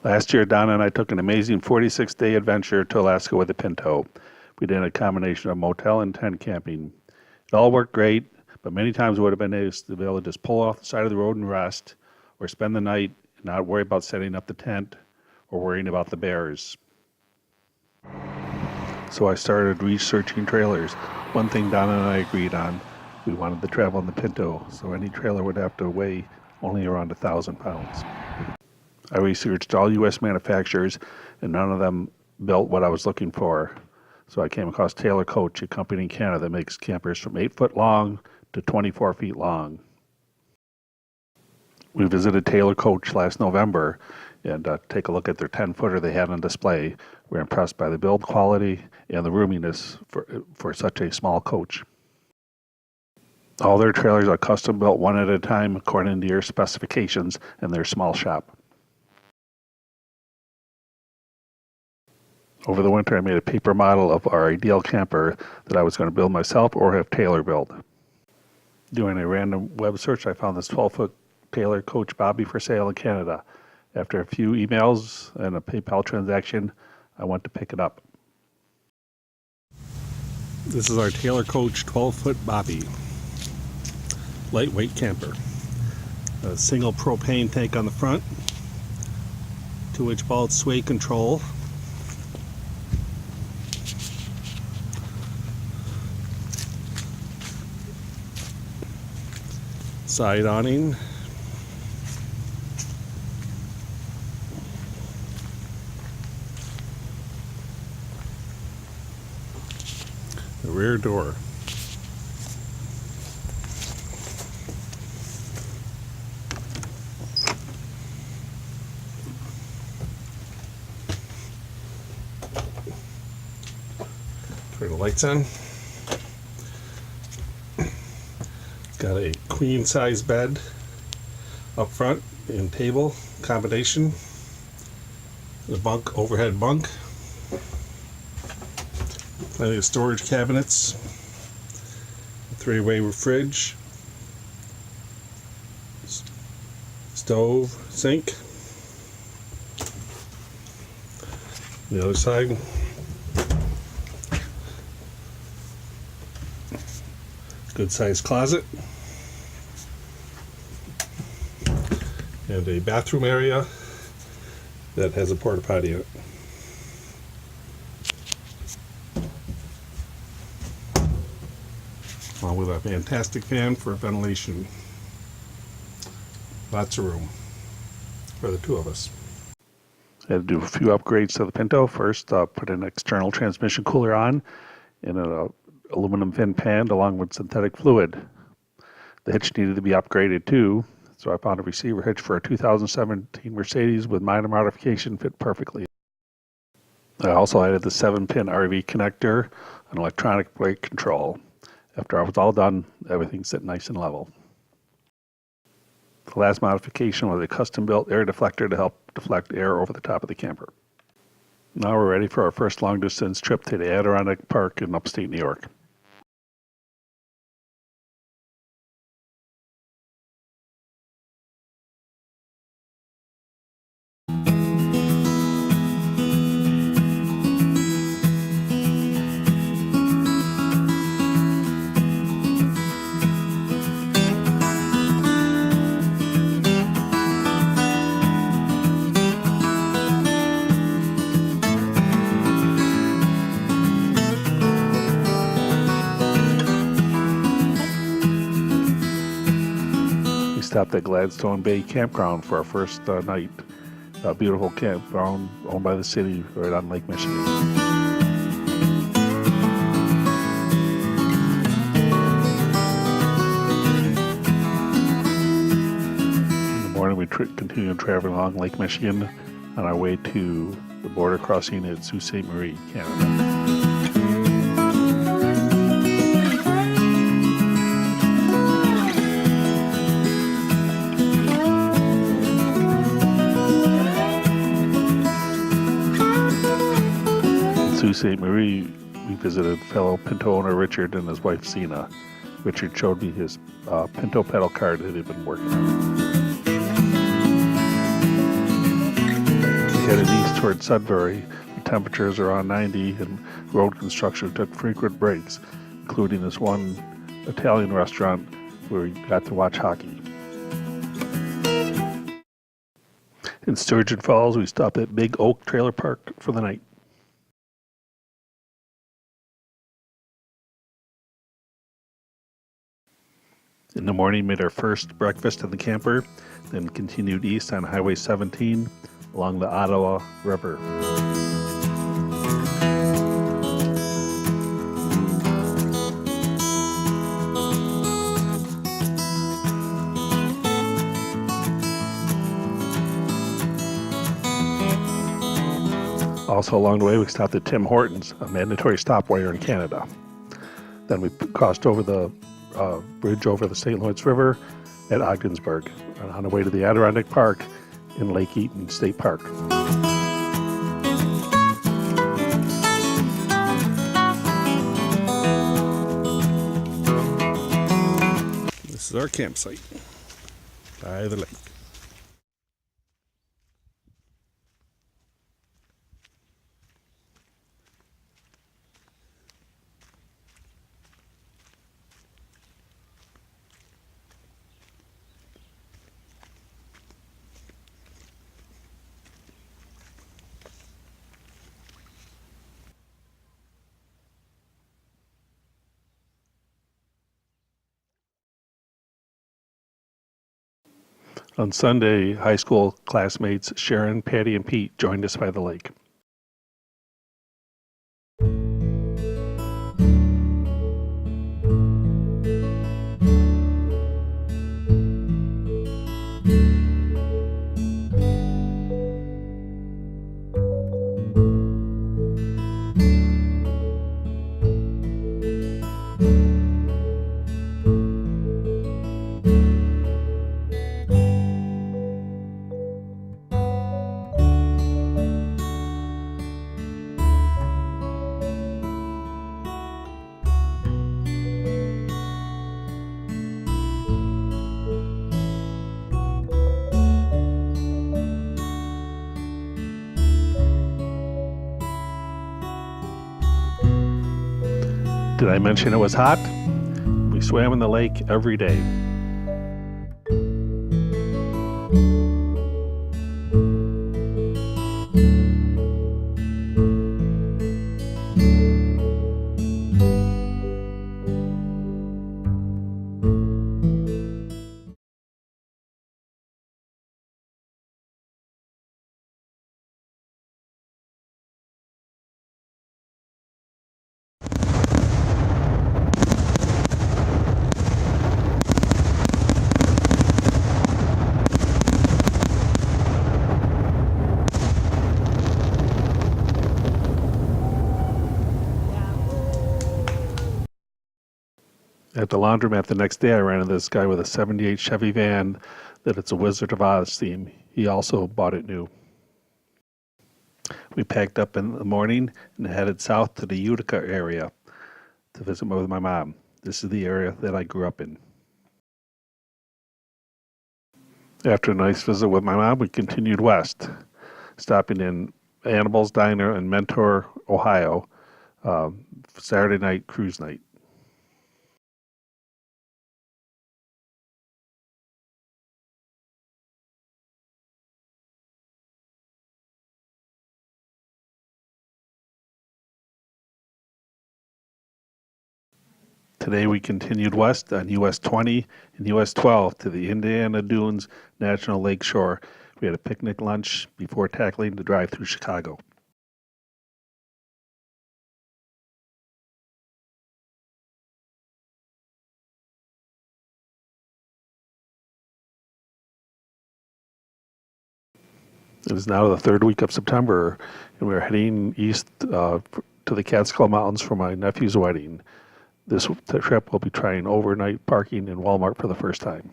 Last year, Donna and I took an amazing 46-day adventure to Alaska with a Pinto. We did a combination of motel and tent camping. It all worked great, but many times it would have been nice to be able to just pull off the side of the road and rest, or spend the night and not worry about setting up the tent or worrying about the bears. So I started researching trailers. One thing Donna and I agreed on, we wanted to travel in the Pinto, so any trailer would have to weigh only around 1,000 pounds. I researched all U.S. manufacturers, and none of them built what I was looking for. So I came across Taylor Coach, a company in Canada that makes campers from 8 foot long to 24 feet long. We visited Taylor Coach last November and take a look at their 10-footer they had on display. We're impressed by the build quality and the roominess for such a small coach. All their trailers are custom built one at a time according to your specifications in their small shop. Over the winter, I made a paper model of our ideal camper that I was going to build myself or have Taylor build. Doing a random web search, I found this 12-foot Taylor Coach Bobbie for sale in Canada. After a few emails and a PayPal transaction, I went to pick it up. This is our Taylor Coach 12-foot Bobbie. Lightweight camper. A single propane tank on the front, 2-inch ball sway control, side awning, the rear door, turn the lights on. Got a queen size bed up front and table combination. The bunk, overhead bunk. Plenty of storage cabinets. 3-way fridge. Stove, sink. The other side. Good sized closet. And a bathroom area that has a porta potty in it. Along with a fantastic fan for ventilation. Lots of room for the two of us. I had to do a few upgrades to the Pinto. First, put an external transmission cooler on and an aluminum fin pan along with synthetic fluid. The hitch needed to be upgraded too. So I found a receiver hitch for a 2017 Mercedes with minor modification fit perfectly. I also added the 7-pin RV connector, an electronic brake control. After I was all done, everything sit nice and level. The last modification was a custom-built air deflector to help deflect air over the top of the camper. Now we're ready for our first long-distance trip to the Adirondack Park in upstate New York. Stopped at Gladstone Bay Campground for our first night. A beautiful campground owned by the city right on Lake Michigan. In the morning we continued traveling along Lake Michigan on our way to the border crossing at Sault Ste. Marie, Canada. Sault Ste. Marie, we visited fellow Pinto owner Richard and his wife Zena. Richard showed me his Pinto pedal card that he'd been working on. headed east toward Sudbury. The temperatures are around 90 and road construction took frequent breaks, including this one Italian restaurant where we got to watch hockey. In Sturgeon Falls, we stopped at Big Oak Trailer Park for the night. In the morning, made our first breakfast in the camper, then continued east on Highway 17 along the Ottawa River. Also along the way, we stopped at Tim Hortons, a mandatory stop while you're in Canada. Then we crossed over the bridge over the St. Lawrence River at Ogdensburg on the way to the Adirondack Park in Lake Eaton State Park. This is our campsite by the lake. On Sunday, high school classmates Sharon, Patty, and Pete joined us by the lake. Did I mention it was hot? We swam in the lake every day. At the laundromat the next day, I ran into this guy with a 78 Chevy van that it's a Wizard of Oz theme. He also bought it new. We packed up in the morning and headed south to the Utica area to visit with my mom. This is the area that I grew up in. After a nice visit with my mom, we continued west, stopping in Annabelle's Diner in Mentor, Ohio, Saturday night cruise night. Today we continued west on US 20 and US 12 to the Indiana Dunes National Lake Shore. We had a picnic lunch before tackling the drive through Chicago. It is now the third week of September, and we're heading east to the Catskill Mountains for my nephew's wedding. This trip will be trying overnight parking in Walmart for the first time.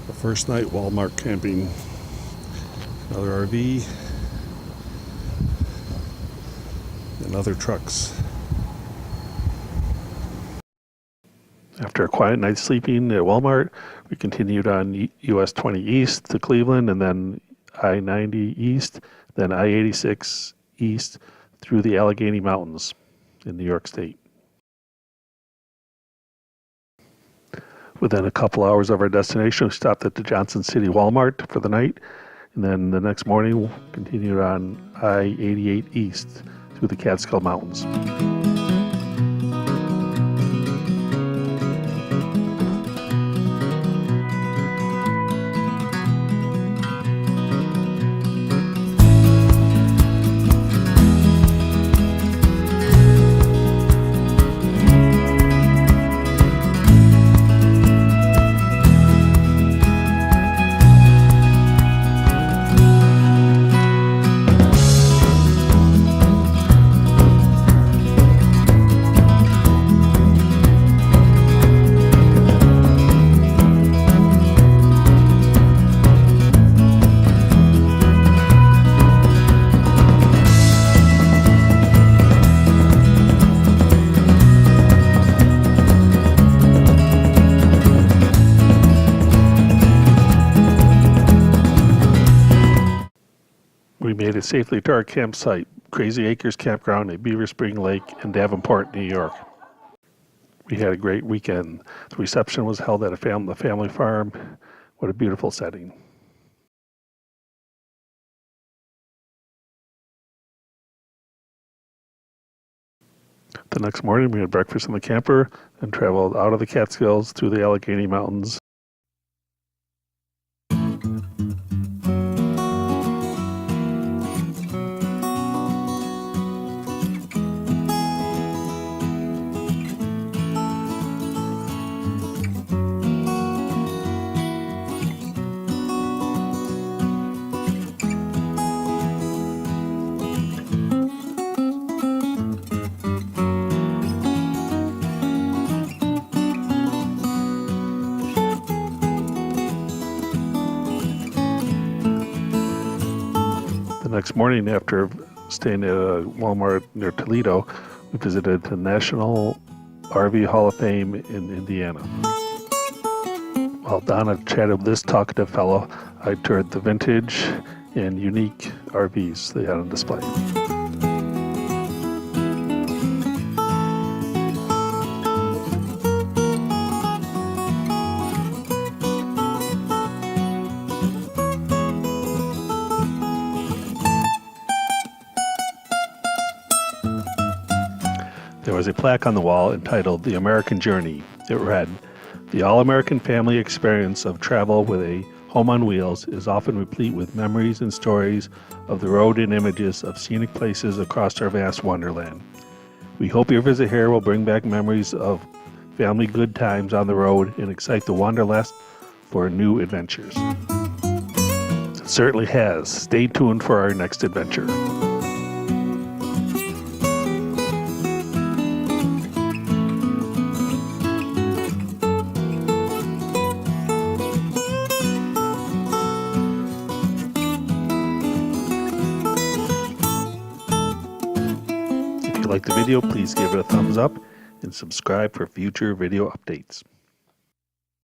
The first night Walmart camping. Another RV. And other trucks. After a quiet night sleeping at Walmart, We continued on US 20 East to Cleveland, and then I-90 East, then I-86 East through the Allegheny Mountains in New York State. Within a couple hours of our destination, we stopped at the Johnson City Walmart for the night, and then the next morning we continued on I-88 East through the Catskill Mountains. We made it safely to our campsite, Crazy Acres Campground at Beaver Spring Lake in Davenport, New York. We had a great weekend. The reception was held at the family farm. What a beautiful setting. The next morning, we had breakfast in the camper and traveled out of the Catskills through the Allegheny Mountains. The next morning, after staying at a Walmart near Toledo, we visited the National RV Hall of Fame in Indiana. While Donna chatted with this talkative fellow, I toured the vintage and unique RVs they had on display. There was a plaque on the wall entitled The American Journey. It read, "The all-American family experience of travel with a home on wheels is often replete with memories and stories of the road and images of scenic places across our vast wonderland. We hope your visit here will bring back memories of family good times on the road and excite the wanderlust for new adventures." It certainly has. Stay tuned for our next adventure. If you like the video, please give it a thumbs up and subscribe for future video updates.